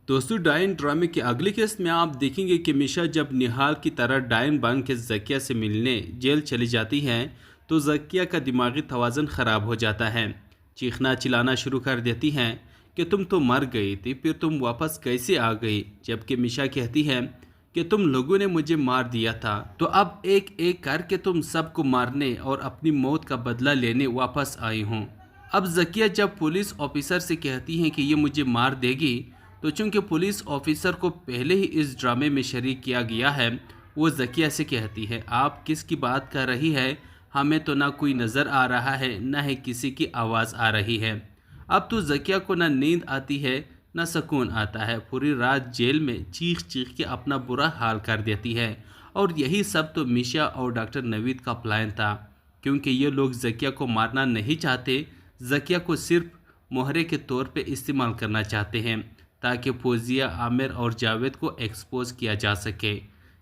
दोस्तों, डायन ड्रामे की अगली किस्त में आप देखेंगे कि मिशा जब निहाल की तरह डायन बन के जकिया से मिलने जेल चली जाती है तो जकिया का दिमागी तवाज़ुन ख़राब हो जाता है। चीखना चिल्लाना शुरू कर देती हैं कि तुम तो मर गई थी, फिर तुम वापस कैसे आ गई, जबकि मिशा कहती है कि तुम लोगों ने मुझे मार दिया था, तो अब एक एक करके तुम सबको मारने और अपनी मौत का बदला लेने वापस आई हूँ। अब जकिया जब पुलिस ऑफिसर से कहती हैं कि ये मुझे मार देगी, तो चूंकि पुलिस ऑफिसर को पहले ही इस ड्रामे में शरीक किया गया है, वो जकिया से कहती है आप किसकी बात कर रही है, हमें तो ना कोई नज़र आ रहा है ना ही किसी की आवाज़ आ रही है। अब तो जकिया को ना नींद आती है ना सुकून आता है, पूरी रात जेल में चीख चीख के अपना बुरा हाल कर देती है। और यही सब तो मिशा और डॉक्टर नवीद का प्लान था, क्योंकि ये लोग जकिया को मारना नहीं चाहते, जकिया को सिर्फ मोहरे के तौर पे इस्तेमाल करना चाहते हैं ताकि फौजिया, आमिर और जावेद को एक्सपोज किया जा सके।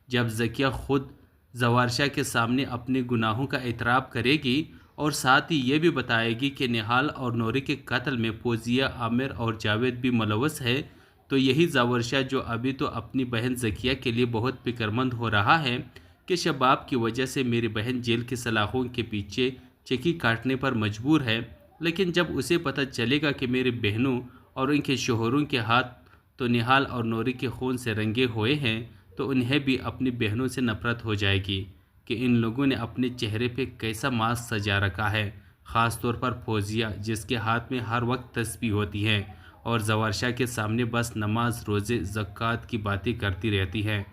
जब जकिया खुद जवारशा के सामने अपने गुनाहों का इतराफ़ करेगी और साथ ही ये भी बताएगी कि निहाल और नूरी के कत्ल में फौजिया, आमिर और जावेद भी मुलव्वस है, तो यही जवारशा जो अभी तो अपनी बहन जकिया के लिए बहुत फिक्रमंद हो रहा है कि शबाब की वजह से मेरी बहन जेल की सलाखों के पीछे चक्की काटने पर मजबूर है, लेकिन जब उसे पता चलेगा कि मेरी बहनों और उनके शोहरों के हाथ तो निहाल और नूरी के खून से रंगे हुए हैं, तो उन्हें भी अपनी बहनों से नफरत हो जाएगी कि इन लोगों ने अपने चेहरे पे कैसा मास्क सजा रखा है, ख़ास तौर पर फौजिया जिसके हाथ में हर वक्त तस्बीह होती है और जवारशा के सामने बस नमाज, रोज़े, ज़कात की बातें करती रहती है।